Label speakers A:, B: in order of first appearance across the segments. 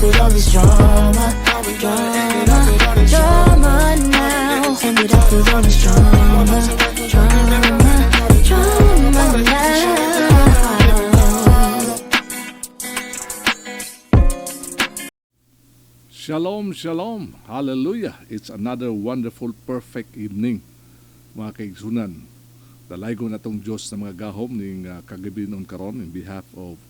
A: with all this drama, drama, drama now. End it up with all this drama, drama, drama now.
B: Shalom, shalom. Hallelujah. It's another wonderful, perfect evening, mga kaigsunan. Dalaygo na tong Diyos na mga gahom ning kagabi noon karon in behalf of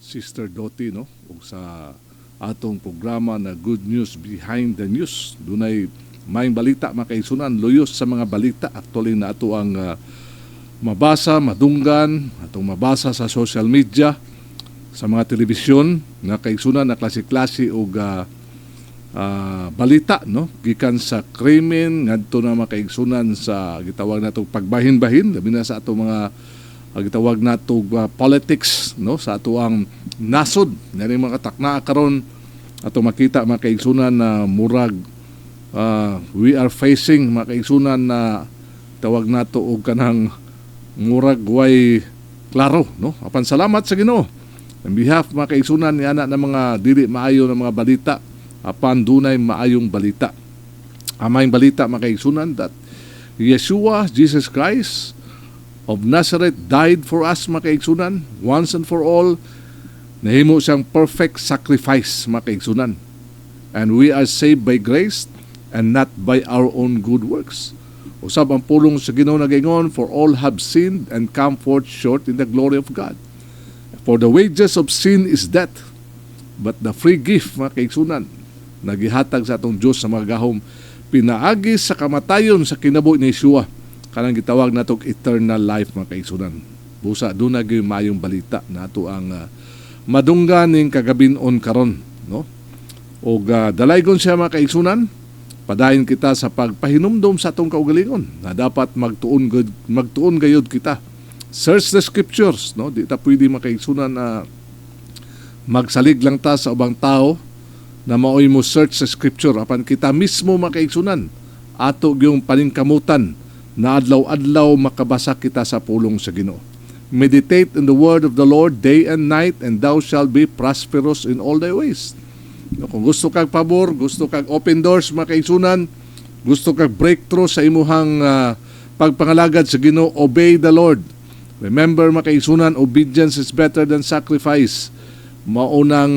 B: Sister Doti, no? O sa atong programa na Good News Behind the News. Dunay maayong balita, mga kaigsunan, luyos sa mga balita. Actually na ato ang mabasa, madunggan, atong mabasa sa social media, sa mga telebisyon, nga kaigsunan na klase-klase o balita, no, gikan sa krimen ngadto na makaigsunan sa gitawag natong pagbahin-bahin, labi na sa ato mga gitawag natong politics, no, sa ato ang nasod nga mga takna karon ato makita makaigsunan na murag we are facing makaigsunan na tawag nato og kanang murag way klaro, no, apan salamat sa Ginoo on behalf makaigsunan ni ana ng mga dili maayo ng mga balita apan dunay maayong balita. Amayong balita makaigsunan that Yeshua, Jesus Christ of Nazareth died for us makaigsunan once and for all. Nahimo siyang perfect sacrifice makaigsunan. And we are saved by grace and not by our own good works. Usab ang pulong sa Ginoo nagaingon, for all have sinned and come forth short in the glory of God. For the wages of sin is death, but the free gift makaigsunan nagihatag sa atong Diyos sa mga gahom pinaagi sa kamatayon sa kinabuhi ni Yeshua kanang gitawag natong eternal life mga kaigsunan. Busa doon na mayong balita nato ang madunggan ning kagabinon karon, no? O dalaygon siya mga kaigsunan, padayon kita sa pagpahinumdom sa atong kaugalingon na dapat magtuon gayud kita. Search the scriptures, no? Di ta pwede mga kaigsunan na magsalig lang ta sa ubang tao na maoy mo search sa scripture apan kita mismo makaigsunan ato yung paningkamutan na adlaw-adlaw makabasa kita sa pulong sa Ginoo. Meditate in the word of the Lord day and night and thou shalt be prosperous in all thy ways. Kung gusto kag pabor, gusto kag open doors makaigsunan, gusto kag breakthrough sa imuhang pagpangalagad sa Ginoo, obey the Lord. Remember makaigsunan, obedience is better than sacrifice. Maunang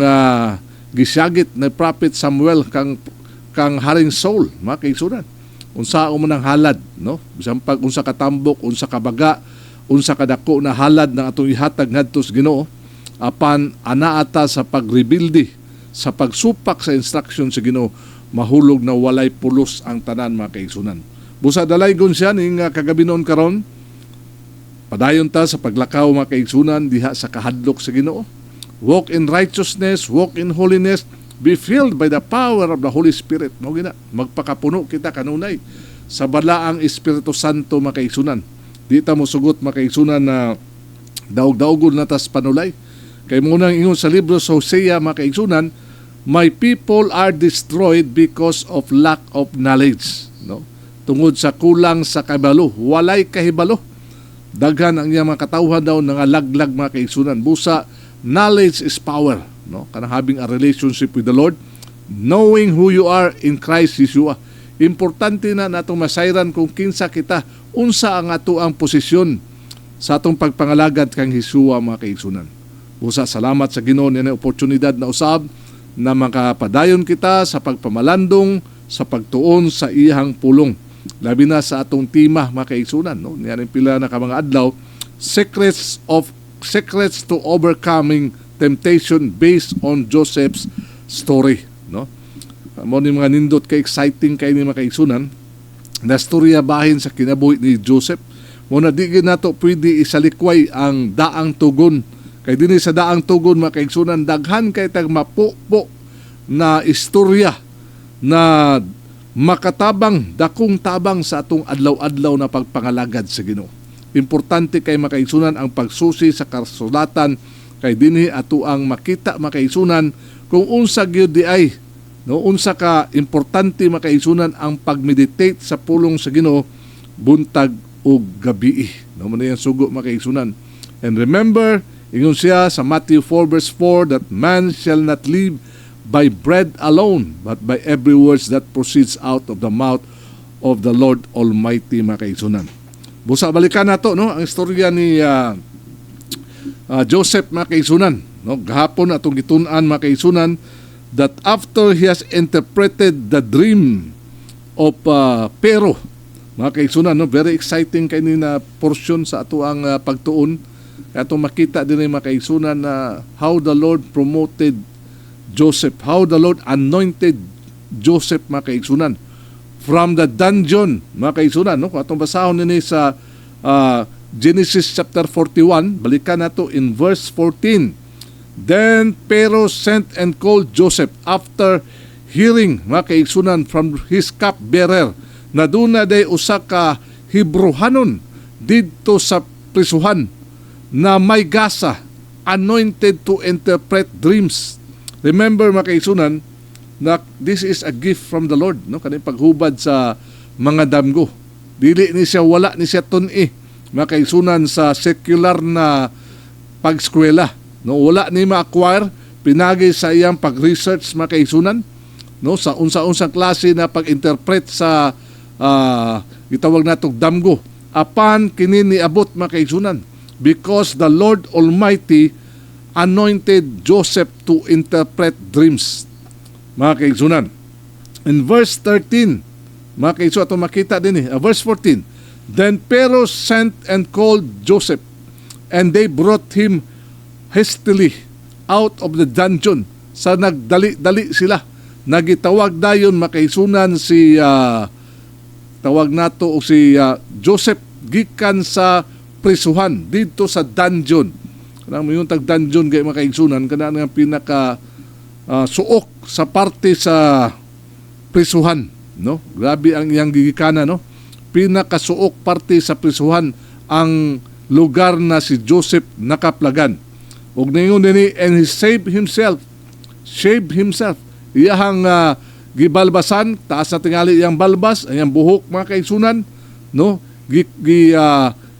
B: gisyagit na prophet Samuel kang Haring Saul makaigsunan unsa mo nang halad, no, bisan pag unsa ka tambok, unsa ka baga, unsa ka dako na halad ng atong ihatag ngadto sa Ginoo apan anaata sa pagrebuildi, sa pagsupak sa instruction sa Ginoo, mahulog na walay pulos ang tanan makaigsunan. Busa dalaygon siya ning kagabinon karon, padayon ta sa paglakaw makaigsunan diha sa kahadlok sa Ginoo. Walk in righteousness, walk in holiness, be filled by the power of the Holy Spirit. Magpakapuno kita kanunay sa balaang Espiritu Santo makaigsunan. Di ta mo sugot makaigsunan na daog-daogon na tas panulay. Kay munang ingon sa libro sa Hosea makaigsunan, my people are destroyed because of lack of knowledge. No? Tungod sa kulang sa kabalo, walay kahibalo. Daghan ang iyang mga katawhan daw nangalaglag makaigsunan. Busa, knowledge is power, no? Kanang having a relationship with the Lord, knowing who you are in Christ Yeshua. Importante na natong masayran kung kinsa kita, unsa ang ato ang posisyon sa atong pagpangalagad kang Yeshua mga kaigsunan. Usa salamat sa Ginoo ni oportunidad na usab na makapadayon kita sa pagpamalandong sa pagtuon sa iyang pulong. Labi na sa atong tema mga kaigsunan, no? Niyan pila na ka mga adlaw, secrets to overcoming temptation based on Joseph's story, no? Mo ni mga nindot kay exciting kay ni makaigsunan na storya bahin sa kinabuhi ni Joseph. Mo na di nato pwede isalikway ang daang tugon kay dinhi sa daang tugon makaigsunan daghan kay tag mapupo na istorya na makatabang dakong tabang sa atong adlaw-adlaw na pagpangalagad sa Ginoo. Importante kay makaigsunan ang pagsusi sa kasulatan kay dinhi ato ang makita makaigsunan kung unsa gyud di ay, no, unsa ka importante makaigsunan ang pagmeditate sa pulong sa Ginoo buntag ug gabi, no, man yan sugo makaigsunan. And remember, ingon siya sa Matthew 4 verse 4 that man shall not live by bread alone, but by every word that proceeds out of the mouth of the Lord Almighty, mga kaigsunan. Busa balikan nato, no, ang istorya ni Joseph, mga kaigsunan, no, gahapon atong gitun-an, mga kaigsunan, that after he has interpreted the dream of Pharaoh, mga kaigsunan, no, very exciting kay ni na portion sa ato ang pagtuon. Atong makita din mga kaigsunan na how the Lord promoted Joseph, how the Lord anointed Joseph, mga kaigsunan, from the dungeon, mga kaigsunan, no? Kung atong basahon nini sa Genesis chapter 41, balikan nato in verse 14. Then Pharaoh sent and called Joseph after hearing, mga kaigsunan, from his cupbearer na doon na day usa ka Hebrewanon didto sa prisuhan na may gasa, anointed to interpret dreams. Remember, mga kaigsunan, na this is a gift from the Lord, no, kaning paghubad sa mga damgo. Dili ni siya, wala ni siya tun-i, mga kaigsunan, sa secular na pag-eskwela, no, wala ni ma-acquire, pinagi sa iyang pag-research, mga kaigsunan, no, sa unsa-unsang klase na pag-interpret sa gitawag natong damgo, apan kini niabot, mga kaigsunan, because the Lord Almighty anointed Joseph to interpret dreams, mga kaigsunan. In verse 13, mga kaigsunan, ito makita din verse 14, then Pharaoh sent and called Joseph, and they brought him hastily out of the dungeon. Sa nagdali-dali sila, nagitawag dayon, mga kaigsunan, si tawag nato o si Joseph gikan sa prisuhan dito sa dungeon. Kanang yung tag-dungeon kay mga kaigsunan, kanang nga pinaka suok sa parte sa prisuhan, no? Grabe ang iyang gigikana, no? Pinakasuok parte sa prisuhan ang lugar na si Joseph nakaplagan. Ug ningon dinhi, and he shaved himself. Iyahang gibalbasan, taas na tingali iyang balbas, ang iyang buhok, mga kaigsunan, no?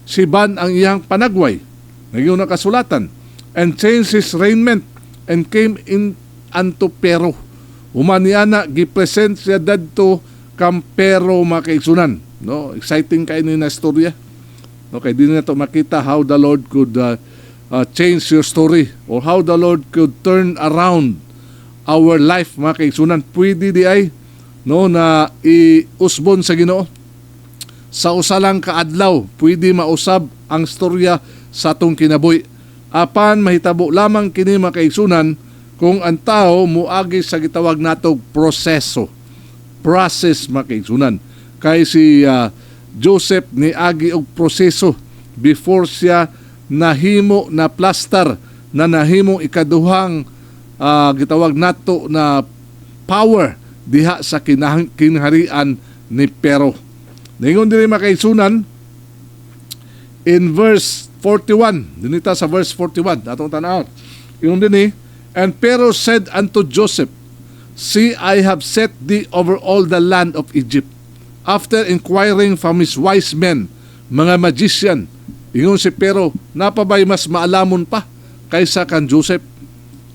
B: Siban ang iyang panagway. Nagyong nakasulatan, and changed his raiment and came in unto Pharaoh. Humaniana gipresent siya dadto kam Pharaoh, mga kaigsunan, no? Exciting kayo na istorya. Okay, di na to makita how the Lord could change your story, or how the Lord could turn around our life, mga kaigsunan. Pwede di ay, no, na iusbon sa Ginoo. Sa usalang kaadlaw, pwede mausab ang storya sa atong kinabuhi. Apan mahitabo lamang kini, mga kaigsunan, kung ang tao muagi sa gitawag natog process, mga kaigsunan. Kay si Joseph niagi og proseso before siya nahimo na plaster, na nahimo ikaduhang gitawag nato na power diha sa kinaharian ni Pharaoh. Ningon diri, mga kaigsunan, in verse 41, dinita sa verse 41, atong tanaw. Yung din and Pharaoh said unto Joseph, see, I have set thee over all the land of Egypt. After inquiring from his wise men, mga magician, ingon si Pharaoh, napabay mas maalamon pa kaysa kan Joseph.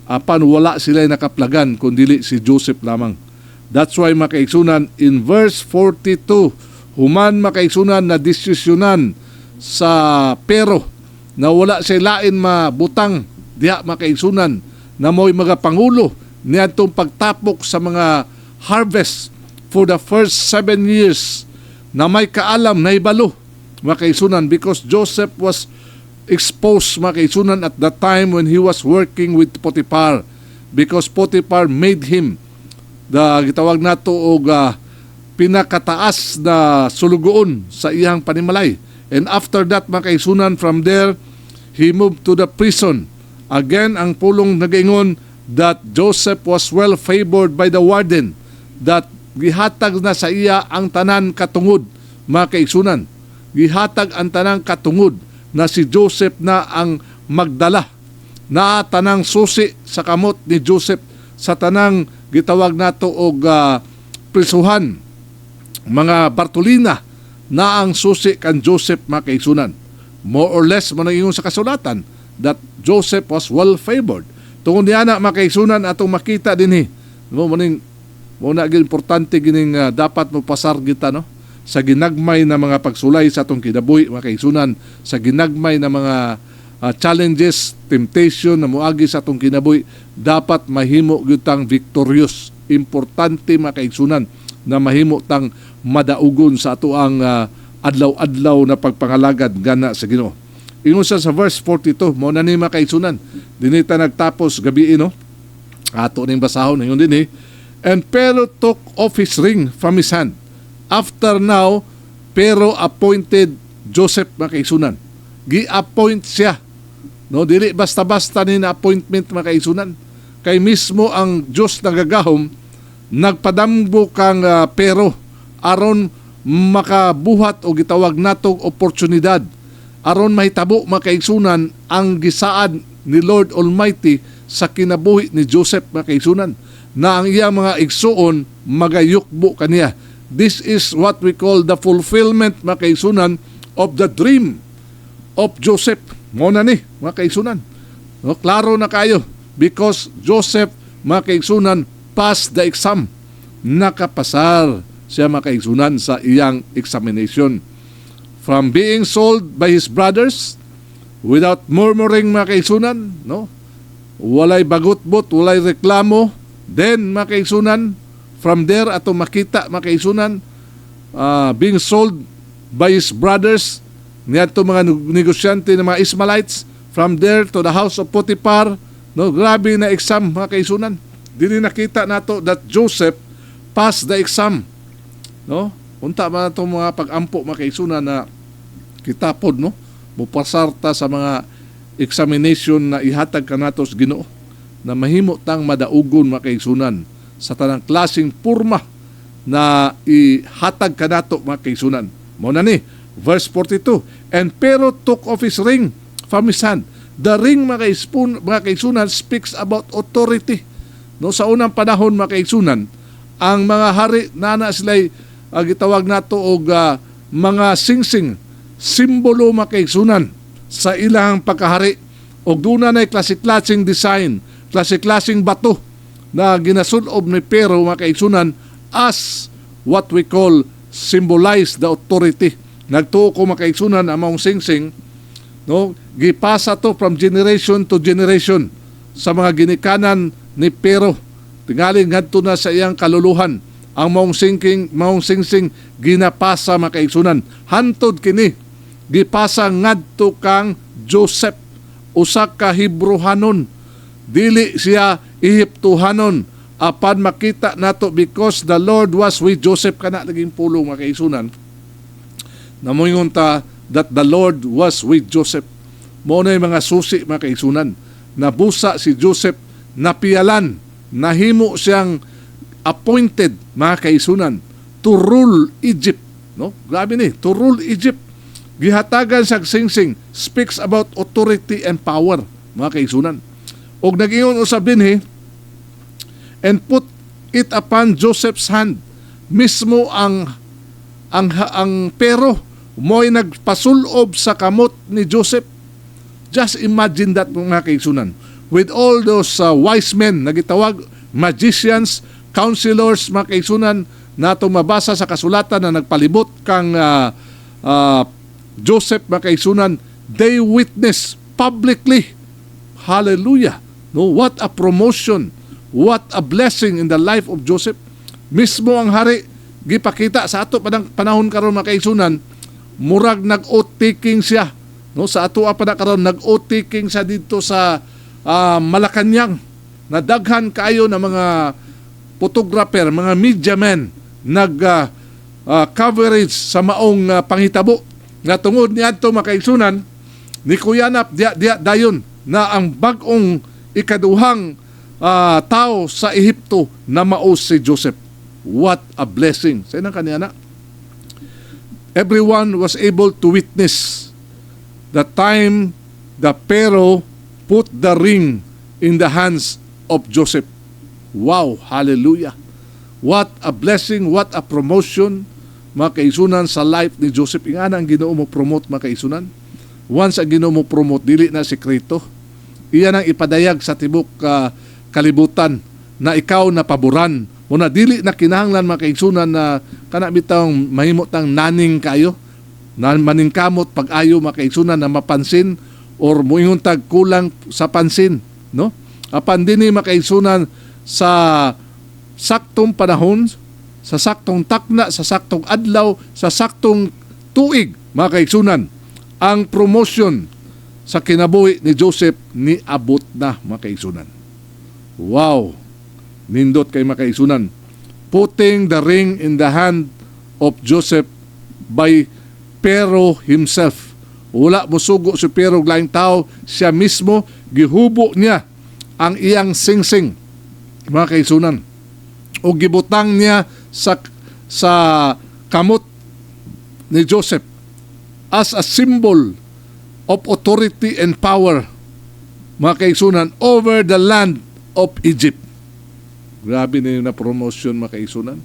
B: Apan wala sila nakaplagan, kundili si Joseph lamang. That's why, mga kaigsunan, in verse 42, human, mga kaigsunan, na desisyonan sa Pharaoh na wala siya lain mabutang diha, mga kaigsunan, na mo'y mga pangulo niya itong pagtapok sa mga harvest for the first 7 years, na may kaalam na ibalo, mga kaigsunan, because Joseph was exposed, mga kaigsunan, at the time when he was working with Potiphar, because Potiphar made him gitawag nato og pinakataas na sulugoon sa iyang panimalay. And after that, mga kaigsunan, from there he moved to the prison. Again, ang pulong nagaingon that Joseph was well favored by the warden, that gihatag na sa iya ang tanan katungod, mga kaigsunan. Gihatag ang tanan katungod na si Joseph na ang magdala, na tanang susi sa kamot ni Joseph sa tanang gitawag nato og prisuhan, mga Bartolina, na ang susi kan Joseph, mga kaigsunan. More or less mo nang sa kasulatan that Joseph was well favored. Tungod niana, mga kaigsunan, atong makita dinhi No, mo na gyud importante gining dapat mo pasar kita, no, sa ginagmay na mga pagsulay sa atong kinabuhi mga kaigsunan, sa ginagmay na mga challenges, temptation na moagi sa atong kinabuhi, dapat mahimo gyud tang victorious. Importante mga kaigsunan na mahimo tang madaugon sa ato ang adlaw-adlaw na pagpangalagad gana sa Ginoo. Ingon sa verse 42, mo na ni mga kaigsunan, dinita nagtapos gabi, no, ato ning basahon ingon din and Pero took off his ring from his hand. After now, Pero appointed Joseph mga kaigsunan. Gi-appoint siya. No, dili basta-basta ni na appointment mga kaigsunan. Kay mismo ang Diyos nagagahom, nagpadamgo kang Pero aron makabuhat o gitawag natong oportunidad. Aron mahitabo mga kaigsunan ang gisaad ni Lord Almighty sa kinabuhi ni Joseph mga kaigsunan, na ang iyang mga igsuon magayukbo kaniya. This is what we call the fulfillment mga kaigsunan of the dream of Joseph. Mo na ni mga kaigsunan. No, klaro na kayo because Joseph mga kaigsunan passed the exam. Nakapasar siya mga kaigsunan sa iyang examination. From being sold by his brothers without murmuring mga kaigsunan, no? Walay bagutbot, walay reklamo. Then mga kaigsunan, from there ato makita mga kaigsunan, being sold by his brothers, niadto mga negosyante ng mga Ismailites, from there to the house of Potiphar, no, grabe na exam mga kaigsunan. Dili nakita nato that Joseph passed the exam, no? Unta man itong mga pag-ampo mga kaigsunan na kitapod, no, mupasarta sa mga examination na ihatag kanatos Ginoo, na mahimo tang madaugon mga kaigsunan sa tanang klaseng purma na ihatag kanato mga kaigsunan. Mao na ni verse 42, and Pero took off his ring from his hand. The ring mga kaigsunan speaks about authority. No, sa unang panahon mga kaigsunan, ang mga hari nana sila'y gitawag nato og mga singsing, simbolo mga kaigsunan sa ilang pagkahari, og duna na klase-klaseng design, klase-klaseng bato na ginasulob ni Pero mga kaigsunan as what we call symbolize the authority. Nagtuo ko mga kaigsunan among singsing, no, gipasa to from generation to generation sa mga ginikanan ni Pero. Tingali ngadto na sa iyang kaluluhan ang maong singsing ginapasa mga kaigsunan. Hantod kini gipasa ngadto kang Joseph, usa ka Hebrehanon, dili siya Ehiptohanon. Apan makita nato because the Lord was with Joseph, kana naging pulong mga kaigsunan. Namoingon ta that the Lord was with Joseph. Mao na mga susi mga kaigsunan. Nabusa si Joseph, napialan, nahimo siyang appointed mga kaigsunan to rule Egypt. No? Grabe ni, to rule Egypt. Gihatagan sa singsing speaks about authority and power mga kaigsunan. Og nag-ingon usab dinhi, and put it upon Joseph's hand. Mismo ang Pero mo'y nagpasulob sa kamot ni Joseph. Just imagine that mga kaigsunan. With all those wise men, nagitawag magicians, counselors, mga kaigsunan, na itong mabasa sa kasulatan na nagpalibot kang Joseph, mga kaigsunan, they witness publicly. Hallelujah! No, what a promotion! What a blessing in the life of Joseph. Mismo ang hari, gipakita sa ato panahon karon mga kaigsunan, murag nag-oath-taking siya. No, sa ato pa na karon nag-oath-taking siya dito sa Malacanang. Nadaghan kayo na mga photographer, mga media men coverage sa maong panghitabo. Nga tungod niadto mga kaigsunan, ni Kuyanap dayon na ang bag-ong ikaduhang tao sa Ehipto na mao si Joseph. What a blessing. Sa inang kanina, everyone was able to witness the time the Pharaoh put the ring in the hands of Joseph. Wow, hallelujah. What a blessing, what a promotion mga kaigsunan sa life ni Joseph. Ingana ang Ginoo mo promote mga kaigsunan. Once ang Ginoo mo promote, dili na sekreto. Iyan ang ipadayag sa tibok kalibutan na ikaw na paboran. Muna dili na kinahanglan mga kaigsunan na kana bitang mahimo tang naning kayo, na maningkamot pag-ayo mga kaigsunan na mapansin or muingon tag kulang sa pansin, no? Apan dinhi mga kaigsunan sa saktong panahon, sa saktong takna, sa saktong adlaw, sa saktong tuig, mga kaigsunan, ang promotion sa kinabuhi ni Joseph ni abot na, mga kaigsunan. Wow! Nindot kay mga kaigsunan. Putting the ring in the hand of Joseph by Pharaoh himself. Wala mo sugo si Pharaoh laing tao, siya mismo gihubo niya ang iyang singsing, mga kaigsunan. O gibutang niya sa kamot ni Joseph as a symbol of authority and power, mga kaigsunan, over the land of Egypt. Grabe na yung na-promotion, mga kaigsunan.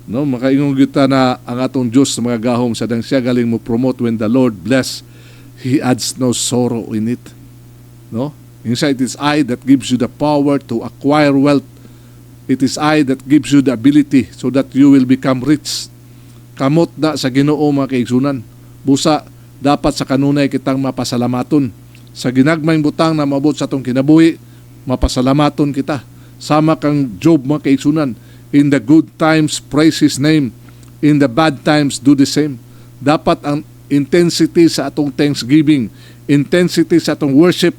B: No, makaingong kita na ang atong Diyos sa mga gahom sadang siya galing mo promote. When the Lord bless, He adds no sorrow in it. No? Inside it is I that gives you the power to acquire wealth. It is I that gives you the ability so that you will become rich. Kamot na sa Ginoo, mga kaigsunan. Busa, dapat sa kanunay kitang mapasalamaton. Sa ginagmayng butang na maabot sa atong kinabuhi, mapasalamaton kita. Sama kang Job, mga kaigsunan. In the good times, praise His name. In the bad times, do the same. Dapat ang intensity sa atong thanksgiving, intensity sa atong worship,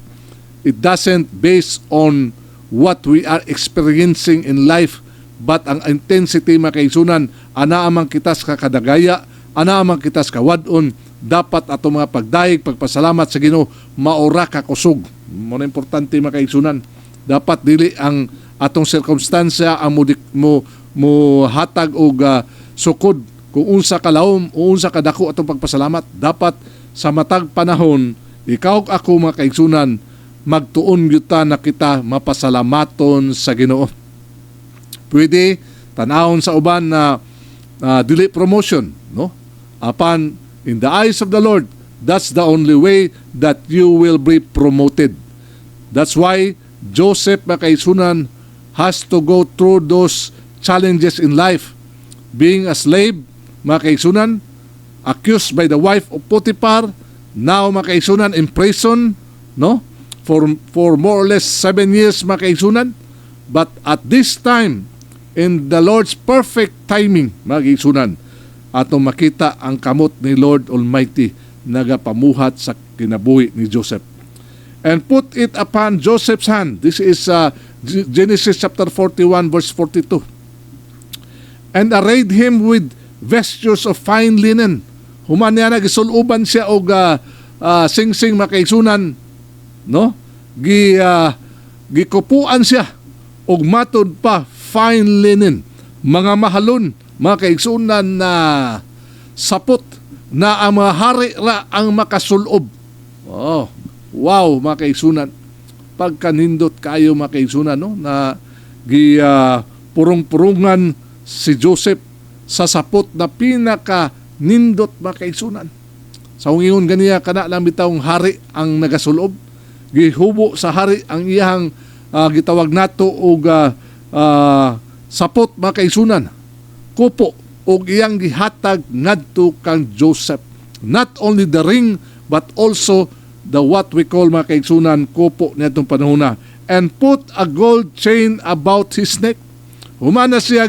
B: it doesn't based on what we are experiencing in life, but ang intensity, mga kaigsunan, ana amang kitas ka kadagaya, ana amang kitas ka wadon, dapat ato mga pagdaig, pagpasalamat sa Ginoo, maura ka kusog. Mo importante, mga kaigsunan. Dapat dili ang atong sirkumstansya ang mo hatag og sukod kung unsa ka laom o unsa ka dako atong pagpasalamat. Dapat sa matag panahon, ikaw ug ako, mga kaigsunan, magtuon yuta na kita mapasalamaton sa Ginoo. Pwede tanawon sa uban na dili promotion, no? Apan in the eyes of the Lord, that's the only way that you will be promoted. That's why Joseph, mga kaigsunan, has to go through those challenges in life. Being a slave, mga kaigsunan, accused by the wife of Potiphar, now, mga kaigsunan, in prison, no? For more or less 7 years, mga kaigsunan. But at this time, in the Lord's perfect timing, mga kaigsunan, atong makita ang kamot ni Lord Almighty nagapamuhat sa kinabuhi ni Joseph. And put it upon Joseph's hand. This is Genesis chapter 41, verse 42. And arrayed him with vestures of fine linen. Human niya nagisuluban siya og sing-sing, mga kaigsunan, no? Gikupuan siya og matod pa fine linen, mga mahalon, mga kaigsunan, na sapot na ang mga hari ra ang makasulob. Oh, wow, mga kaigsunan. Pagkanindot kayo, mga kaigsunan, no? Na purong-purungan si Joseph sa sapot na pinaka nindot, mga kaigsunan. Sa ungingon ganiya, kana lang bitawng hari ang nagasulob. Gihubo sa hari ang iyang gitawag nato og sapot, mga kaigsunan. Kupo og iyang gihatag ngadto kang Joseph. Not only the ring, but also the what we call, mga kaigsunan, kupo nitong panahon na. And put a gold chain about his neck. Humana siya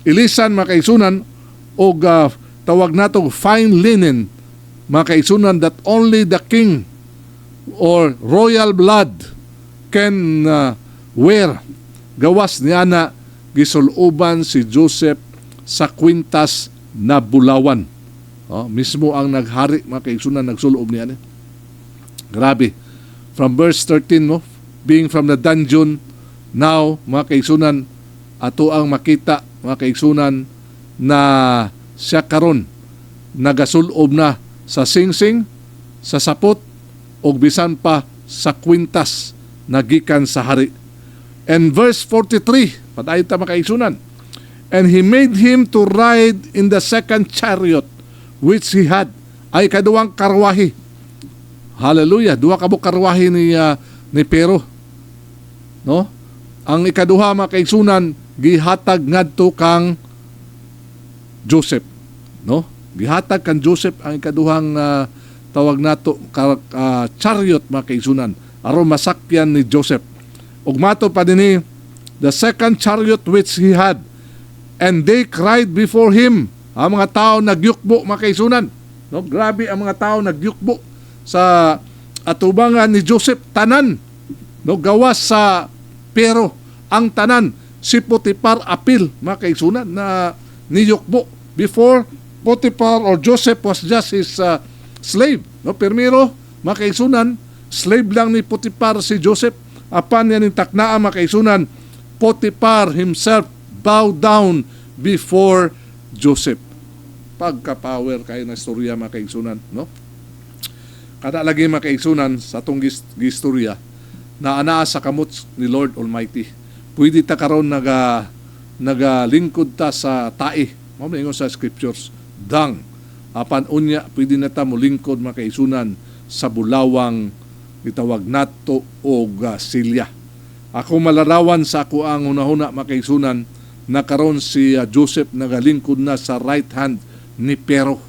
B: ilisan, mga kaigsunan, og tawag nato fine linen, mga kaigsunan, that only the king or royal blood can wear. Gawas niya na gisuluban si Joseph sa kwintas na bulawan. Mismo ang naghari, mga kaigsunan, nagsulob niya. Grabe. From verse 13, no? Being from the dungeon, now, mga kaigsunan, ato ang makita, mga kaigsunan, na siya karon nagasulob na sa singsing, sa sapot, o bisan pa sa kwintas na gikan sa hari. And verse 43, patayin ta, mga kaigsunan, and he made him to ride in the second chariot which he had, ay kaduwang karwahi. Hallelujah, duwa ka mo karwahi ni Pero, no? ang ikaduha mga kaigsunan gihatag ngadto kang Joseph, no? Gihatag kang Joseph ang ikaduhang tawag nato chariot mga kaigsunan aron masakyan ni Joseph. Ug mato pa dinhi the second chariot which he had, and they cried before him. Ang mga tao nagyukbo mga kaigsunan, no? Grabe ang mga tao nagyukbo sa atubangan ni Joseph, tanan, no, gawas sa pero ang tanan si Potiphar apil mga kaigsunan na niyukbo. Before, Potiphar or Joseph was just his slave, no? Primero mga kaigsunan, slave lang ni Potiphar si Joseph. Apan yan yung taknaan mga kaigsunan, Potiphar himself bowed down before Joseph. Pagka-power kayo na istorya mga kaigsunan, no? Kada lagi mga kaigsunan sa atong gistorya na anaa sa kamot ni Lord Almighty. Pwede ta karon nagalingkod ta sa tae. Mao ingon sa scriptures, dang apan unya pwede na ta molingkod mga kaigsunan sa bulawang gitawag nato og silya. Ako malarawan sa ako ang hunahuna mga kaigsunan na karon si Joseph nagalingkod na sa right hand ni Pero,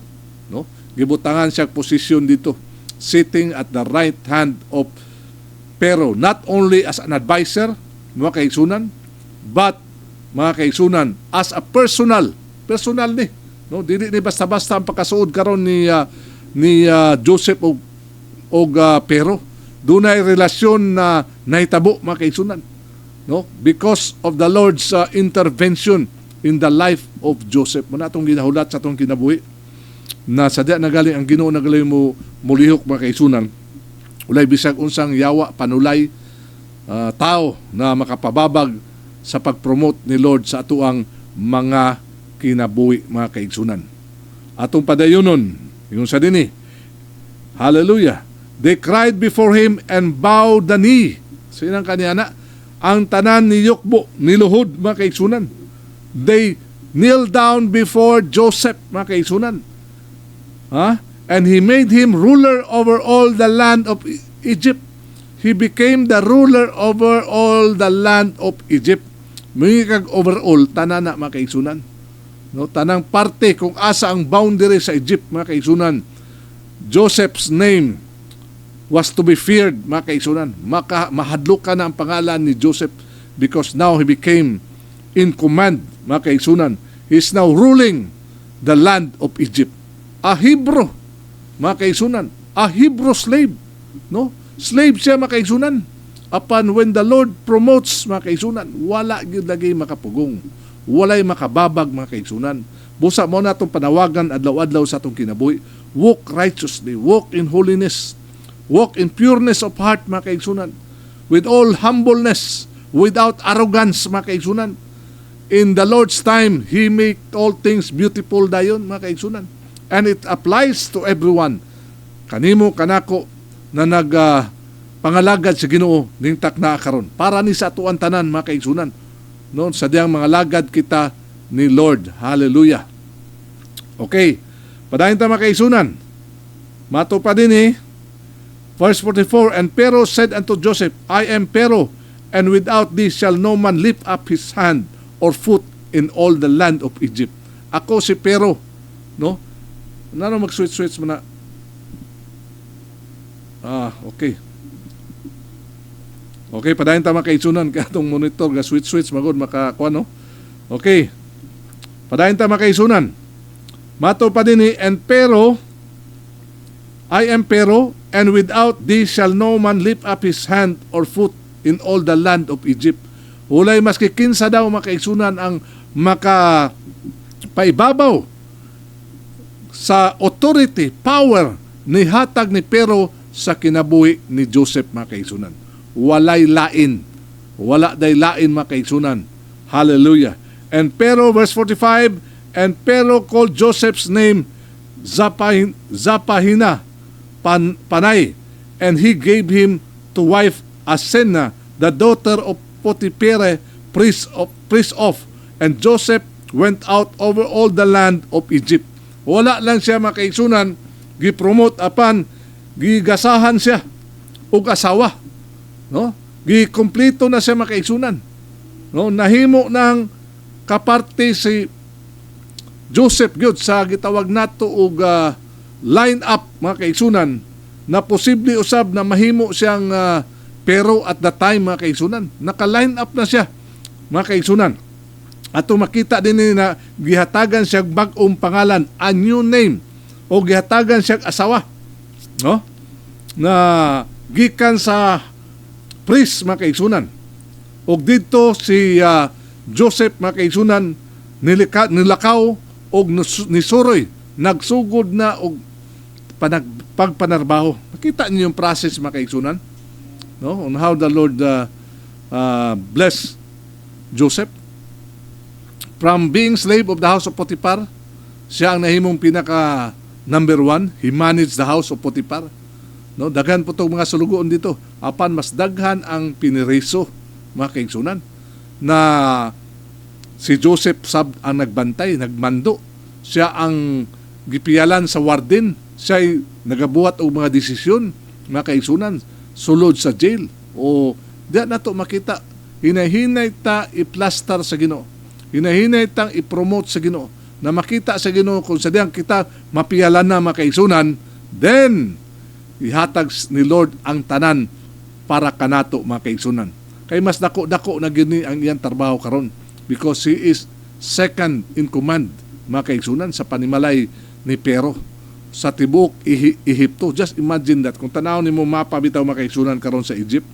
B: no? Gibutangan siya posisyon dito, sitting at the right hand of Pero, not only as an advisor mga kaigsunan, but mga kaigsunan as a personal ni, no? Dili ni basta-basta ang pagkasuod karon ni Joseph og Pero. Dunay relasyon na nahitabo mga kaigsunan, no? Because of the Lord's intervention in the life of Joseph. Muna itong ginahulat sa itong kinabuhi na sadya nagaling ang Ginoo nagaling mo mulihok mga kaigsunan. Ulay bisag unsang yawa, panulay, tao na makapababag sa pag-promote ni Lord sa atuang mga kinabuhi mga kaigsunan. Atong padayonon, yung sa dini, hallelujah, they cried before him and bowed the knee. Sinang kaniyana? Ang tanan ni Yukbo, niluhod mga kaigsunan. They kneel down before Joseph mga kaigsunan. And he made him ruler over all the land of Egypt. He became the ruler over all the land of Egypt. May kag overall tanana mga kaigsunan, no? Tanang parte kung asa ang boundary sa Egypt mga kaigsunan. Joseph's name was to be feared mga kaigsunan. Mahadlok ka na ang pangalan ni Joseph because now he became in command mga kaigsunan. He's now ruling the land of Egypt. A Hebrew mga kaigsunan, a Hebrew slave, no? Slave siya mga kaigsunan. Upon when the Lord promotes mga kaigsunan, wala gyud lagi makapugong, walay makababag mga kaigsunan. Busa mo na itong panawagan adlaw-adlaw sa itong kinabuhi. Walk righteously, walk in holiness, walk in pureness of heart mga kaigsunan, with all humbleness, without arrogance mga kaigsunan. In the Lord's time, He make all things beautiful dayon mga kaigsunan. And it applies to everyone. Kanimo, kanako, na pangalagad sa Ginoo ning takna karon. Para ni sa atuan tanan mga kaigsunan. No, sadyang mga lagad kita ni Lord. Hallelujah. Okay. Padayon ta mga kaigsunan. Mato pa din verse 44, and Pharaoh said unto Joseph, I am Pharaoh, and without thee shall no man lift up his hand or foot in all the land of Egypt. Ako si Pharaoh, no? Nano mag-switch mo na? Okay. Okay, padayon ta mga kaigsunan ka itong monitor ga switch magod makakuha, no? Okay. Padayon ta mga kaigsunan. Mato pa din and Pharaoh, I am Pharaoh, and without thee shall no man lift up his hand or foot in all the land of Egypt. Ulay maski kinsa daw mga kaigsunan ang makapaibabaw sa authority, power ni hatag ni Pharaoh sa kinabuhi ni Joseph mga kaigsunan. Walay lain. Wala day lain mga kaigsunan. Hallelujah. And Pharaoh, verse 45, and Pharaoh called Joseph's name Zapahina Panay, and he gave him to wife Asenna, the daughter of Potiphar, priest of, and Joseph went out over all the land of Egypt. Wala lang siya mga kaigsunan, gipromote apan gigasahan siya og asawa, no? Gikumpleto na siya mga kaigsunan. no, nahimo ng kaparte si Joseph gyud sa gitawag nato og line up mga kaigsunan na posible usab na mahimo siyang pero at the time mga kaigsunan naka-line up na siya mga kaigsunan. Ato makita din ni na gihatagan siya bag-ong pangalan, a new name, o gihatagan siya asawa, no? Na gikan sa priest mga kaigsunan. O dito si Joseph mga kaigsunan nilakaw o nisuroy, nagsugod na og pagpanarbaho. Makita niyo yung process mga kaigsunan, no? On how the Lord bless Joseph. From being slave of the house of Potiphar, siya ang nahimong pinaka number 1. He managed the house of Potiphar. No, daghan po itong mga sulugoon dito. Apan mas daghan ang piniriso, mga kaigsunan, na si Joseph ang nagbantay, nagmando. Siya ang gipiyalan sa warden. Siya ay nagabuhat og mga desisyon, mga kaigsunan, sulod sa jail. O diyan na ito makita, hinahinay ta i-plaster sa Ginoo. Hinahinay tang i-promote sa Ginoo, na makita sa Ginoo kung sa diyang kita mapiyalan na mga kaigsunan, then ihatag ni Lord ang tanan para kanato mga kaigsunan. Kay mas dako-dako na gini ang iyang trabaho karon because he is second in command mga kaigsunan sa panimalay ni Pero sa tibuok Ehipto. Just imagine that. Kung tanaw nimo mapa bitaw mga kaigsunan karon sa Egypt,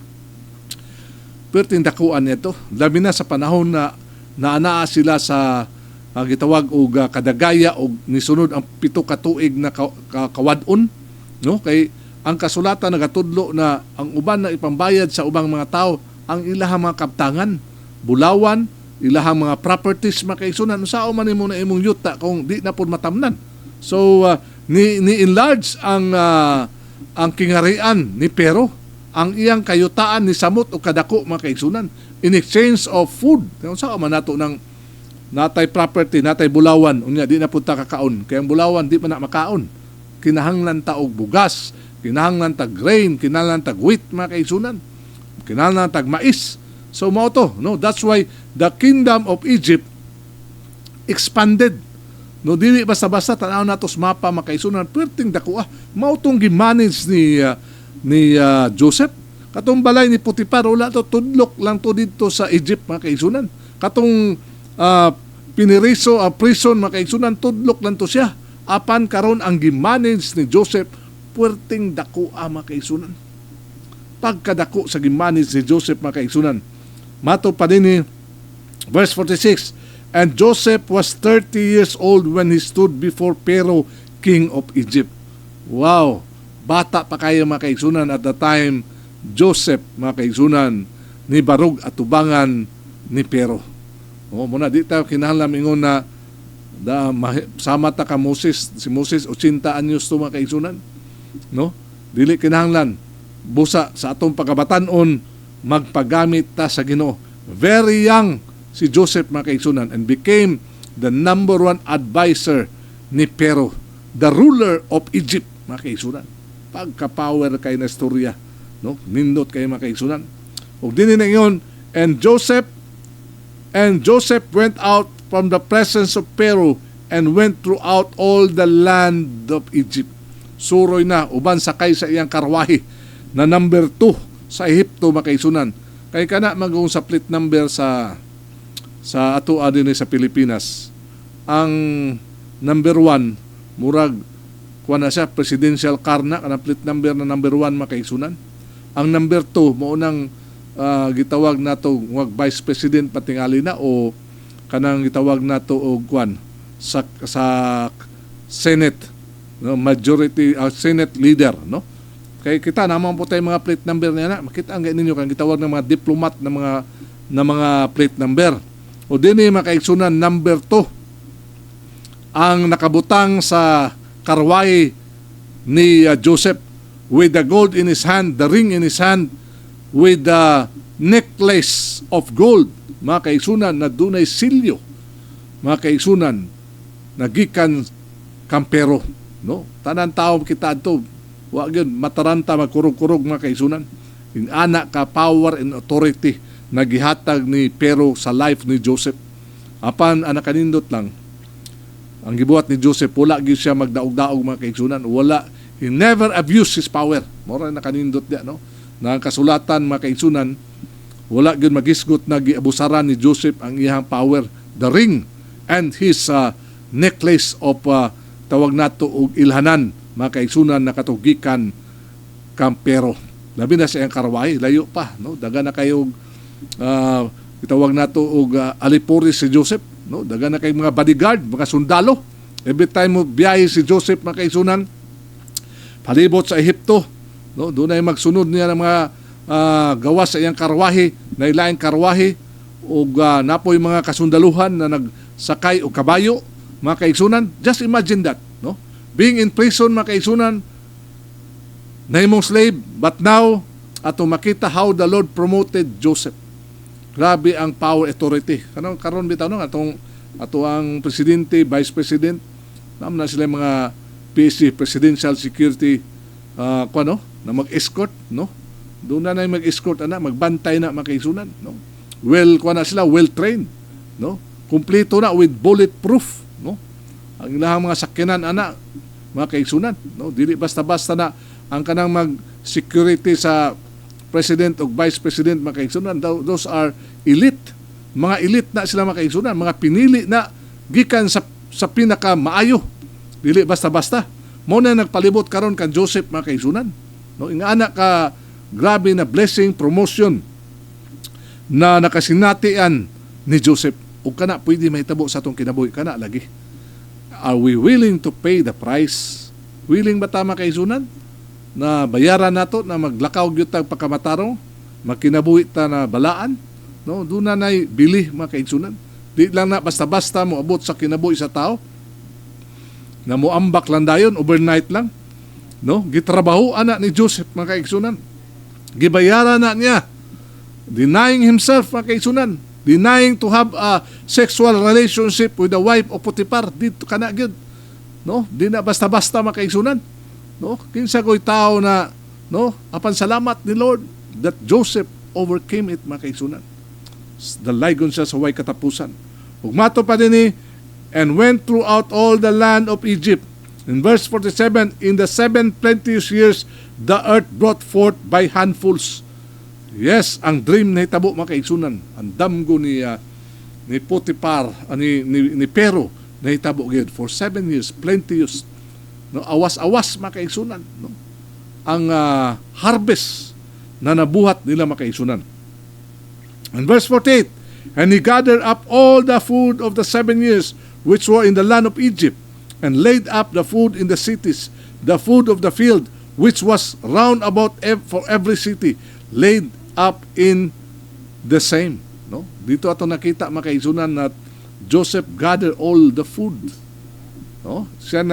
B: perting dakuan nito. Labi na sa panahon na naanaa sila sa gitawag og kadagaya og nisunod ang 7 ka tuig na kawadon, no? Kay ang kasulatan nagatudlo na ang uban na ipambayad sa ubang mga tao ang ilahang mga kaptangan, bulawan, ilahang mga properties mga kaigsunan. Sao man nimo na imong yuta kung di na pud matamnan. So ni enlarge ang kingharian ni Pero, ang iyang kayutaan ni samot o kadako mga kaigsunan in exchange of food. Kung saan man nato ng natay property, natay bulawan, unya di na punta kakaon. Kaya ang bulawan di pa na makaon. Kinahanglan ta og bugas, kinahanglan ta grain, kinahanglan ta wheat mga kaigsunan, kinahanglan ta mais. So mao to, no? That's why the kingdom of Egypt expanded. No, dili basta-basta tanaw nato sa mapa mga kaigsunan, perting dako mao tong gi-manage ni Joseph. Katong balay ni Potiphar, wala to, tudlok lang to dito sa Egypt mga kaigsunan. Katong piniriso, prison mga kaigsunan, tudlok lang to siya. Apan karon ang gimanage ni Joseph, puwerteng dako mga kaigsunan. Pagkadako sa gimanage ni Joseph mga kaigsunan. Mato pa din ni verse 46, and Joseph was 30 years old when he stood before Pharaoh, king of Egypt. Wow! Bata pa kayo mga kaigsunan at the time Joseph mga kaigsunan ni barug at tubangan ni Pero. O muna di tayo kinahanglan ingon na sama ta ka Moses, si Moses 80 anyos to mga kaigsunan, no? Dili kinahanglan busa sa atong pagkabatanon magpagamit ta sa Ginoo. Very young si Joseph mga kaigsunan and became the number 1 advisor ni Pero, the ruler of Egypt mga kaigsunan. Pagka-power kay na istorya, no? Nindot kay mga kaigsunan. O din na ngayon, and Joseph went out from the presence of Pharaoh and went throughout all the land of Egypt. Suroy na, uban sakay sa iyang karwahe na number 2 sa Ehipto mga kaigsunan. Kay kana magong sa plate number sa ato din sa Pilipinas. Ang number 1 murag kuha na siya, presidential car na, kanang plate number na number 1 makaigsunan. Ang number 2, maunang gitawag na to vice president patingali na o kanang gitawag na to og kuan sa Senate, no? Majority Senate leader, no? Kay kita naman po tayo mga plate number niya na, makita ang ninyo kang gitawag ng mga diplomat na mga plate number. O din makaigsunan number 2 ang nakabutang sa karwahe ni Joseph with the gold in his hand, the ring in his hand, with the necklace of gold. Mga kaigsunan na dunay silyo. Mga kaigsunan na gikan kampero. No? Tanan tao kita ito. Wag yun, mataranta, magkurog-kurog mga kaigsunan. In anak ka power and authority nagihatag ni Pero sa life ni Joseph. Apan ang nakanindot lang, ang gibuhat ni Joseph, wala gyud siya magdaog-daog mga kaigsunan. Wala, he never abused his power. Mora nakanindot niya, no? Na ang kasulatan mga kaigsunan, wala gyud magisgot na giabusaran ni Joseph ang iyang power, the ring and his necklace of tawag nato og ilhanan mga kaigsunan na katugikan kang Pero. Labi na sa iyang karwahe, layo pa, no? Daga na kayo itawag nato og alipuris si Joseph, no? Daga na kay mga bodyguard, mga sundalo. Every time mo biyahe si Joseph mga kaigsunan, palibot sa Ehipto, no? Doon ay magsunod niya ng mga gawas sa iyang karwahe, na ilaing karwahe ug napoy mga kasundaluhan na nagsakay o kabayo mga kaigsunan. Just imagine that, no? Being in prison mga kaigsunan, nahimong slave, but now ato makita how the Lord promoted Joseph. Grabe ang power, authority. Karon bitaw no ato ang presidente, vice president, na sila mga PC, presidential security na mag-escort, no? Doon na mag-escort magbantay na mga kaigsunan, no? Well, sila well trained, no? Kumpleto na with bulletproof, no? Ang ilang mga sakyanan mga kaigsunan, no? Dili basta-basta na ang kanang mag-security sa president o vice president mga kaigsunan. Those are elite. Mga elite na sila mga kaigsunan, mga pinili na gikan sa pinaka maayo. Dili basta-basta. Mo na nagpalibot karon kan Joseph mga kaigsunan. No, ingana ka grabe na blessing, promotion na nakasinatian ni Joseph. O kana pwede mahitabo sa atong kinabuhi kana lagi. Are we willing to pay the price? Willing ba ta mga kaigsunan na bayaran nato na maglakaw gyud tag pagkamatarong, makinabuhi ta na balaan, no? Doon na nay bili mga kaigsunan. Di lang na basta-basta mo abot sa kinabuhi sa tao na moambak lang dayon overnight lang, no? Gitrabaho ana ni Joseph mga kaigsunan. Gibayaran na niya, denying himself mga kaigsunan, denying to have a sexual relationship with the wife of Potiphar. Dito kana gyud, no? Di na basta-basta mga kaigsunan. No, kinsa ko'y tao na, no, apan salamat ni Lord that Joseph overcame it mga kaigsunan. Dalaygon siya sa way katapusan. Ug mato pa dinhi, and went throughout all the land of Egypt. In verse 47, in the 7 plenteous years, the earth brought forth by handfuls. Yes, ang dream na hitabo mga kaigsunan. Ang damgo ni Potiphar, ni Pero na hitabo gyud for 7 years, plenteous. No, awas-awas mga kaigsunan, no? Ang harvest na nabuhat nila mga kaigsunan. In verse 48, and he gathered up all the food of the 7 years which were in the land of Egypt, and laid up the food in the cities, the food of the field which was round about for every city, laid up in the same. No? Dito ato nakita mga kaigsunan na Joseph gathered all the food. No? Siya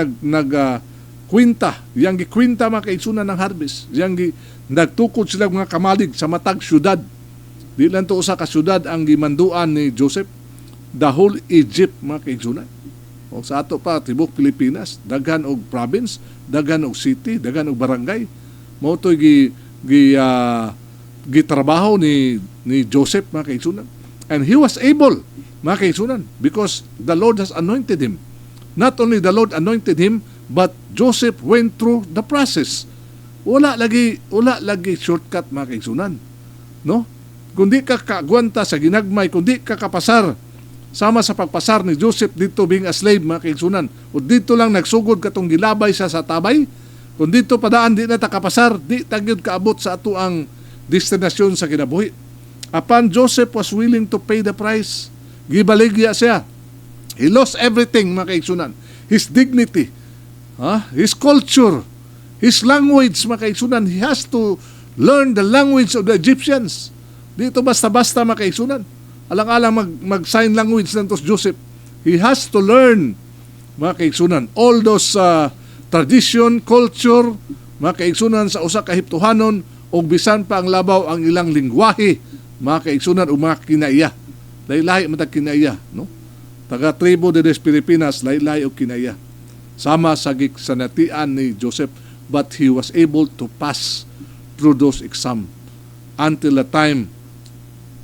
B: kwinta, yang gikwinta mga kaigsunan ng harvest. Yang nagtukod sila mga kamalig sa matag syudad. Di lang to usa ka syudad ang gimanduan ni Joseph. The whole Egypt mga kaigsunan. O sa ato pa tibok Pilipinas, daghan og province, daghan og city, daghan og barangay. Mao to gitrabaho ni Joseph mga kaigsunan. And he was able mga kaigsunan because the Lord has anointed him. Not only the Lord anointed him, but Joseph went through the process. Wala lagi shortcut mga kaigsunan. No? Kundi ka kagwanta sa ginagmay, kundi ka kapasar sama sa pagpasar ni Joseph dito being a slave mga kaigsunan. O dito lang nagsugod katong gilabay siya sa tabay. Kung dito padaan di na takapasar, di tagyod kaabot sa ato ang destinasyon sa kinabuhi. Apan Joseph was willing to pay the price. Gibaligya siya. He lost everything mga kaigsunan. His dignity, his culture, his language mga kaigsunan. He has to learn the language of the Egyptians. Dito basta-basta mga kaigsunan. Alang-alang mag-sign language ng Joseph. He has to learn mga kaigsunan all those tradition, culture mga kaigsunan sa usa ka Ehiptohanon o bisan pa ang labaw ang ilang lingwahe mga kaigsunan o mga kinaiya. Lahi-lahi matag kinaiya, no? Taga tribo de des Pilipinas, lahi-lahi o kinaiya. Sama sa gisanatian ni Joseph, but he was able to pass through those exam until the time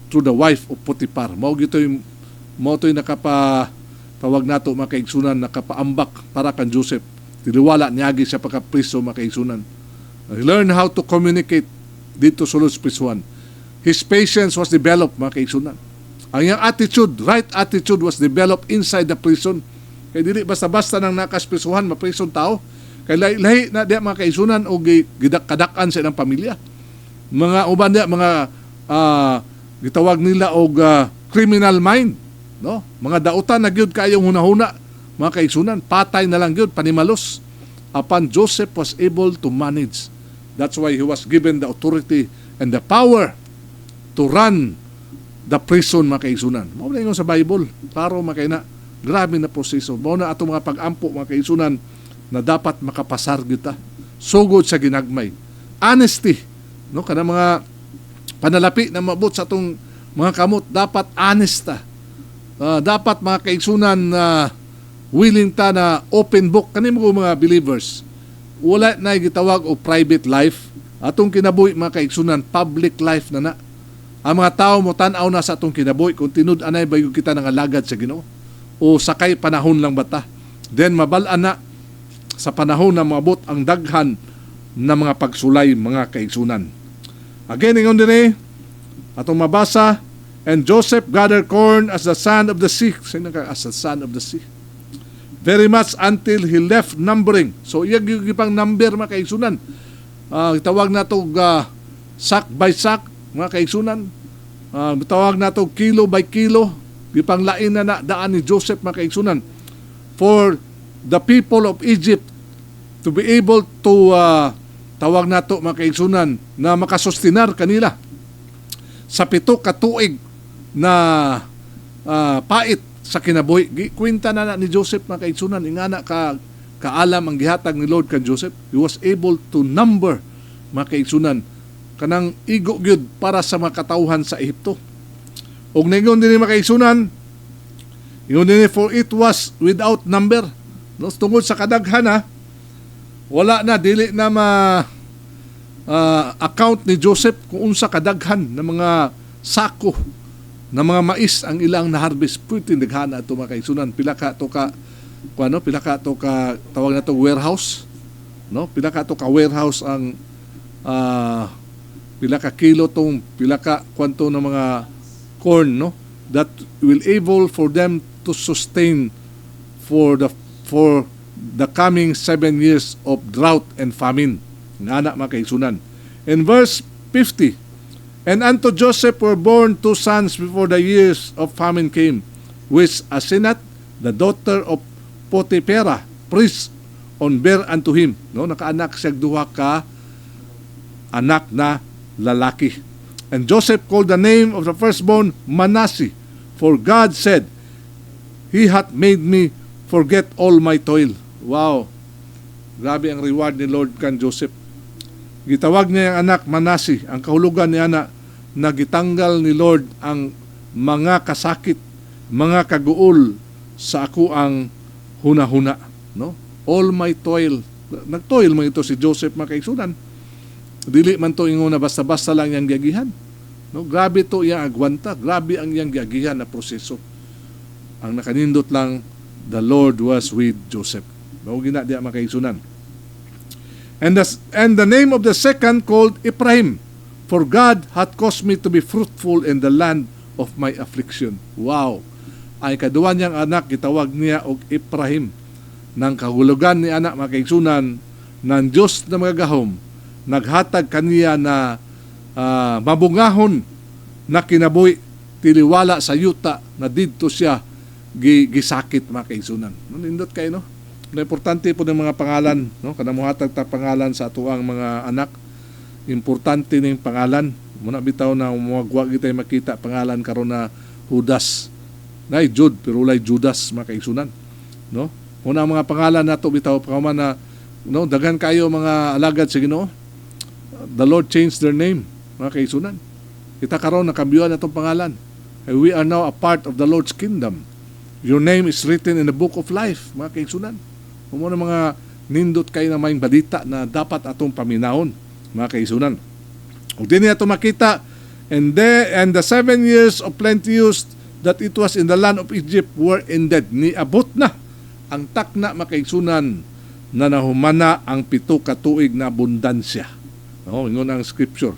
B: through the wife of Potiphar. Mao gitoy nakapa tawag nato mga kaigsunan, nakapaambak para kan Joseph. Tiliwala niagi siya pagka-priso mga kaigsunan. He learned how to communicate dito sa Lord's prisuhan. His patience was developed mga kaigsunan. Ang iyang attitude, right attitude was developed inside the prison. Kaya dili basta-basta nang nakasprisuhan, maprison tao. Kaya lahi na diya mga kaigsunan o gidak-kadakan sa ilang pamilya. Mga uban diya, mga gitawag nila og criminal mind. No? Mga dautan na gyud kayong hunahuna, mga kaigsunan, patay na lang gyud, panimalos. Apan Joseph was able to manage. That's why he was given the authority and the power to run the prison, mga kaigsunan. Mao na sa Bible, klaro makay na, grabe na proseso. Mao na ato mga pag-ampo, mga kaigsunan, na dapat makapasar kita. Sugod sa ginagmay. Honesty, no? Kana mga panalapi na mabot sa atong mga kamot, dapat honesta. Dapat mga kaigsunan na willing ta na open book kanimo mga believers. Wala na gitawag o private life. Atong kinabuhi mga kaigsunan, public life na. Ang mga tao mo tan-aw na sa atong kinabuhi kung tinud-anay ba yung kita nangalagad sa Ginoo o sakay panahon lang bata. Then mabal-an na sa panahon na maabot ang daghan na mga pagsulay mga kaigsunan. Again, ingon din atong mabasa, and Joseph gathered corn as the sand of the sea. As the sand of the sea. Very much until he left numbering. So, iyag yung pang number mga kaigsunan. Tawag na ito sack by sack mga kaigsunan. Tawag na ito kilo by kilo. Yung pang lain na daan ni Joseph mga kaigsunan. For the people of Egypt to be able to tawag na ito mga kaigsunan na makasustinar kanila sa 7 ka tuig na pait sa kinabuhi. Kwenta na ni Joseph mga kaigsunan, ingana kaalam ang gihatag ni Lord kan Joseph. He was able to number mga kaigsunan kanang igo gyud para sa mga katawhan sa Ehipto. Og ningon din mga kaigsunan, ingon din for it was without number. No, tungod sa kadaghan wala na dili na account ni Joseph kung unsa kadaghan na mga sako na mga mais ang ilang na-harvest. Pwede naghana ito mga kaigsunan. Pila ka to ka tawag na to warehouse. No? Pila ka to ka warehouse ang pila ka kilo tong pila ka kwanto ng mga corn, no? That will able for them to sustain for the coming 7 years of drought and famine. Ngana mga kaigsunan. In verse 50, and unto Joseph were born 2 sons before the years of famine came, which Asenat, the daughter of Potiphera, priest, on bare unto him. No, nakaanak siya duha ka anak na lalaki. And Joseph called the name of the firstborn Manasseh, for God said, He hath made me forget all my toil. Wow! Grabe ang reward ni Lord kan Joseph. Gitawag niya ang anak Manasseh. Ang kahulugan niya na gitanggal ni Lord ang mga kasakit, mga kaguol sa ako ang hunahuna. No? All my toil. Nagtoil mo ito si Joseph mga kaigsunan. Dili man to ingon na basta-basta lang yang giagihan. No? Grabe to iyang agwanta. Grabe ang iyang giagihan na proseso. Ang nakanindot lang, the Lord was with Joseph. Mao gina diya mga kaigsunan. And the name of the second called Ephraim, for God hath caused me to be fruitful in the land of my affliction. Wow! Ay kaduwa niyang anak, gitawag niya og Ephraim. Nang kahulugan ni anak mga kaigsunan, ng Diyos na magagahom, naghatag kaniya na mabungahon na kinabuhi, tiliwala sa yuta na didto siya gisakit mga kaigsunan. Nindot kayo, no? Na importante po ng mga pangalan, no? Kanamuhatag ta pangalan sa atuang mga anak. Importante ning pangalan. Muna bitaw na umuwag kita makita pangalan karon na Judas. Nay Jude, pero ulay Judas mga kaigsunan, no? Muna mga pangalan nato bitaw pa na, no, daghan kayo mga alagad sa Ginoo. The Lord changed their name mga kaigsunan. Kita karon nakambiyuan atong pangalan. We are now a part of the Lord's kingdom. Your name is written in the book of life mga kaigsunan. Muna mga nindot kayo na may balita na dapat atong paminahon mga kaigsunan. Ug dinhi ato makita And the 7 years of plenteous that it was in the land of Egypt were ended. Niabot na ang takna makaigsunan na nahumana ang 7 ka tuig na abundansya. Ingon ang scripture.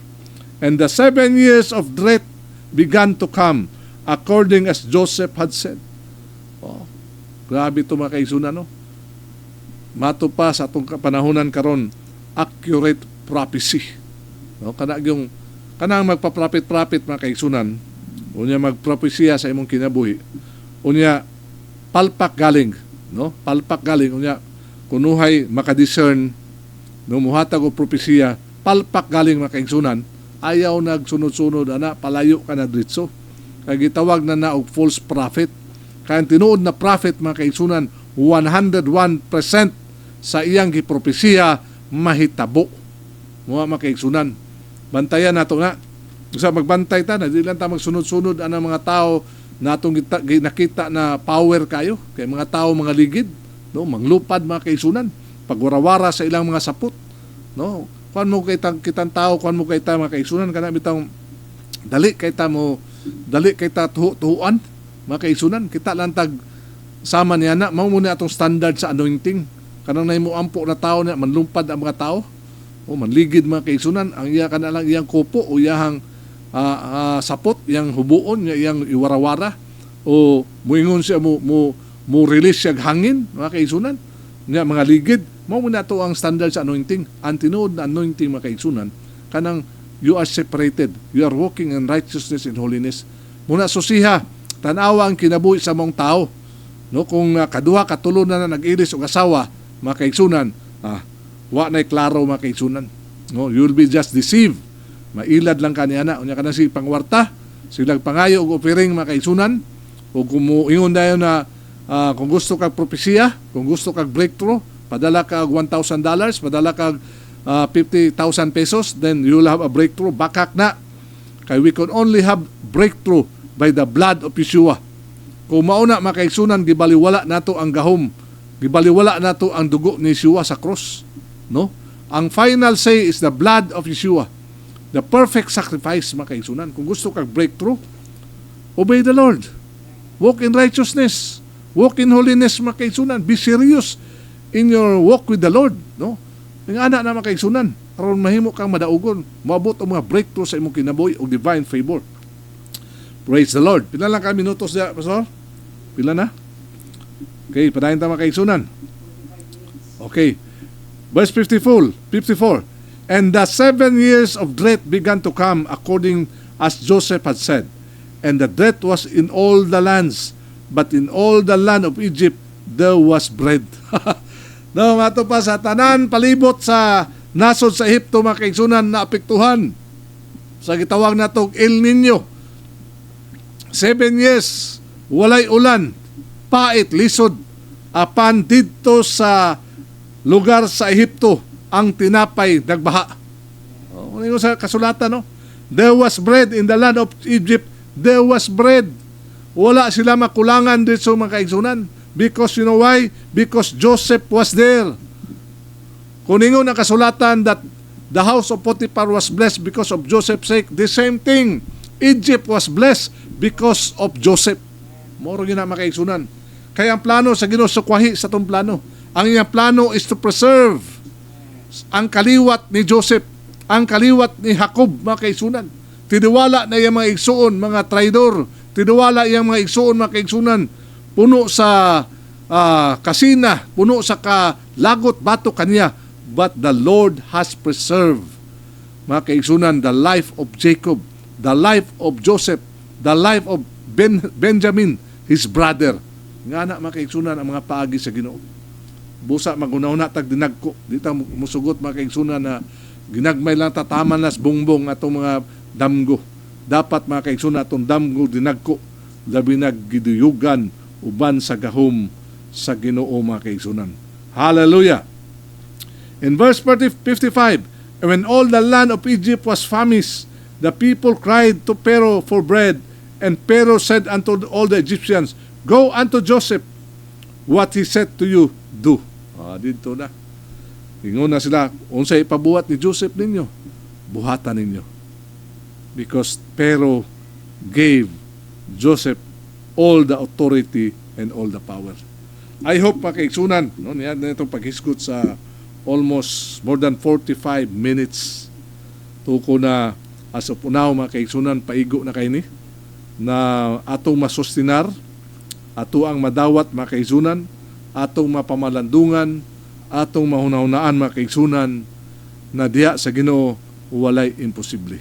B: And the 7 years of drought began to come according as Joseph had said. Grabe ito mga kaigsunan, no? Mato pa sa atong panahonan karon, accurate prophecy. Kanang magpa-prophet mga kaigsunan, unya magpropesya sa imong kinabuhi, unya palpak galing, no? Palpak galing, unya kunuhay makadiscern no muhatag og propesya, palpak galing mga kaigsunan, ayaw nagsunod-sunod ana, palayo ka na diretso. Kay gitawag na og false prophet. Kaya tinuod na prophet mga kaigsunan, 101% sa iyang gipropesya mahitabo. Mga kaigsunan, bantayan nato na. Sa magbantay ta na, di lang ta magsunod-sunod ang mga tao natong nakita na power kayo. Kay mga tao mga ligid, no, manglupad mga kaigsunan, pagwarawara sa ilang mga sapot, no. Kuan mo kay kitang tao, kuan mo kay ta mga kaigsunan kana bitang dali kay ta tuhuan mga kaigsunan, kita lang tag sama niya na mao muna atong standard sa anointing. Kanang nahimo ampo na tao na manlumpad ang mga tao, o manligid mga kaigsunan, ang iya kana lang iyang kupo o iyang sapot, iyang hubuon, iyang iwarawara, o muingon siya mo release siya hangin mga kaigsunan, nga mga ligid. Mao muna to ang standard sa anointing. Ang tinuod na anointing mga kaigsunan, kanang you are separated, you are walking in righteousness and holiness. Muna susiha, tanawa ang kinabuhi sa mong tao, no? Kung kaduha katulo na nag-ilis og asawa mga kaigsunan, wa na'y klaro mga kaigsunan, no? You'll be just deceived. Mailad lang kaniya na, unya ka na si pangwarta, silang pangayo og offering mga kaigsunan, o kumuingon dayon na kung gusto kag propesya, kung gusto kag breakthrough, padala kag $1,000, padala kag 50,000 pesos, then you'll have a breakthrough. Bakak na. Kay we can only have breakthrough by the blood of Yeshua. Kung mauna mga kaigsunan, gibaliwala nato ang gahom, gibaliwala nato ang dugo ni Yeshua sa cross, no? Ang final say is the blood of Yeshua, the perfect sacrifice mga kaigsunan. Kung gusto kag breakthrough, obey the Lord, walk in righteousness, walk in holiness mga kaigsunan. Be serious in your walk with the Lord, no? Ang anak na mga kaigsunan, aron mahimo kang madaugon, moabot ang mga breakthrough sa imong kinabuhi o divine favor. Praise the Lord. Pila lang ka minutos diya, Pastor? Pila na? Okay, padayon ta mga kaigsunan. Okay. Verse 54. And the 7 years of drought began to come according as Joseph had said. And the drought was in all the lands, but in all the land of Egypt there was bread. No, mato pa sa tanan palibot sa nasod sa Ehipto mga kaigsunan na apektuhan sa gitawag natong El Nino. 7 years, walay ulan, pait, lisod, apan dito sa lugar sa Ehipto, ang tinapay nagbaha. Ano sa kasulatan, no? There was bread in the land of Egypt. There was bread. Wala sila makulangan dito mga kaigsunan. Because you know why? Because Joseph was there. Kuningon ang kasulatan that the house of Potiphar was blessed because of Joseph's sake. The same thing. Egypt was blessed because of Joseph. Moro yun na mga kaigsunan. Kaya ang plano sa Ginoo sukwahi sa itong plano. Ang iyang plano is to preserve ang kaliwat ni Joseph, ang kaliwat ni Jacob mga kaigsunan. Tidiwala na iyang mga igsuon, mga traidor. Tidiwala iyang mga igsuon, mga kaigsunan. Puno sa kasina, puno sa kalagot, bato kaniya. But the Lord has preserved, mga kaigsunan, the life of Jacob, the life of Joseph, the life of Benjamin, his brother. Nga na mga kaigsunan ang mga paagi sa Ginoo. Busa magunaw tag dinagko. Dito musugot mga kaigsunan na ginagmay lang tataman nas bungbong atong mga damgo. Dapat mga kaigsunan atong damgo dinagko. Labi naggiduyugan uban sa gahom sa Ginoo mga kaigsunan. Hallelujah. In verse 55, and when all the land of Egypt was famished, the people cried to Pharaoh for bread, and Pharaoh said unto all the Egyptians, go unto Joseph, what he said to you, do. Dito na. Ingon na sila, unsay ipabuhat ni Joseph ninyo, buhatan ninyo. because Pharaoh gave Joseph all the authority and all the power. I hope makaigsunan, no, niyan na itong paghisgot sa almost more than 45 minutes. Tuko na as of now makaigsunan paigo na kay ni na atong masustinar, ato ang madawat makaigsunan, atong mapamalandungan, atong mahunahunaan makaigsunan na diha sa Ginoo walay imposible.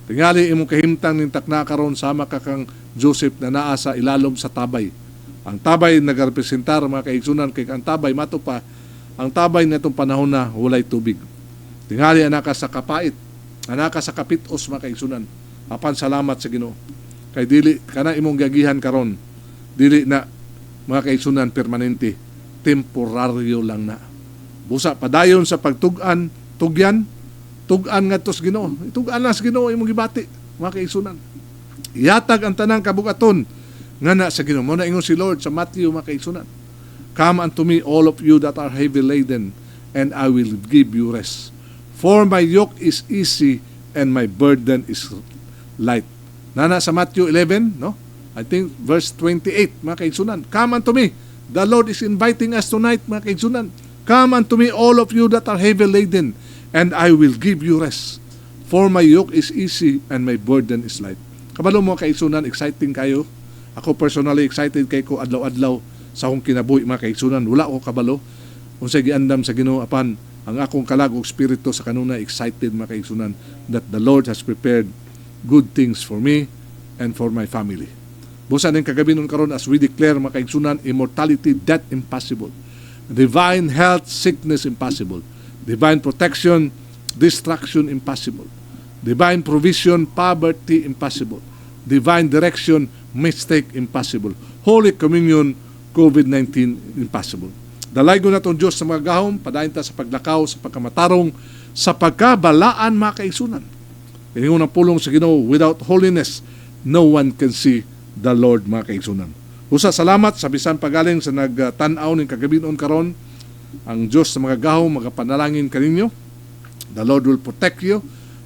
B: Tingali imong kahimtang ning takna karon sama ka kang Joseph na naa sa ilalom sa tabay. Ang tabay nagarepresentar mga kaigsunan kay ang tabay mato pa ang tabay natong panahon na walay tubig. Tingali anaka sa kapait, anaka sa kapitos mga kaigsunan. Apan salamat sa Ginoo. Kay dili kana imong gagihan karon, dili na mga kaigsunan permanente, temporaryo lang na. Busa padayon sa pagtug-an, tugan nga tos Ginoo. Tugan na sa Ginoo imong gibati, mga kaigsunan. Ihatag ang tanang kabugaton nga na sa Ginoo. Mo na ingon si Lord sa Matthew, mga kaigsunan. Come unto me all of you that are heavy laden, and I will give you rest. For my yoke is easy and my burden is light. Nana sa Matthew 11, no? I think verse 28, mga kaigsunan. Come unto me. The Lord is inviting us tonight, mga kaigsunan. Come unto me all of you that are heavy laden, and I will give you rest. For my yoke is easy and my burden is light. Kabalo mo kaigsunan, exciting kayo. Ako personally excited kay ko adlaw-adlaw sa akong kinabuhi mga kaigsunan. Wala ko kabalo. Unsay giandam sa Ginoo apan ang akong kalagog espiritu sa kanuna excited mga kaigsunan that the Lord has prepared good things for me and for my family. Busa ning kagabi nun karon as we declare mga kaigsunan, immortality, death impossible. Divine health, sickness impossible. Divine protection, destruction impossible. Divine provision, poverty impossible. Divine direction, mistake impossible. Holy communion, COVID-19 impossible. Dalaygo na itong Diyos sa mga gahom, padayon ta sa paglakaw, sa pagkamatarong, sa pagkabalaan mga kaigsunan. Iningon ang pulong sa Ginoo, without holiness, no one can see the Lord mga kaigsunan. Usa salamat sa bisan pagaling sa nagtanaw ning kagabinon karon. Ang Diyos sa mga gahom magapanalangin kaninyo. The Lord will protect you.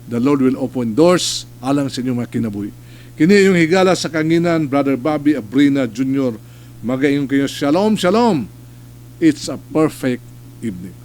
B: The Lord will open doors alang sa inyong mga kinabuhi. Kini yung higala sa kanginan, Brother Bobby Abrina Jr. Magayon kayo, shalom, shalom. It's a perfect evening.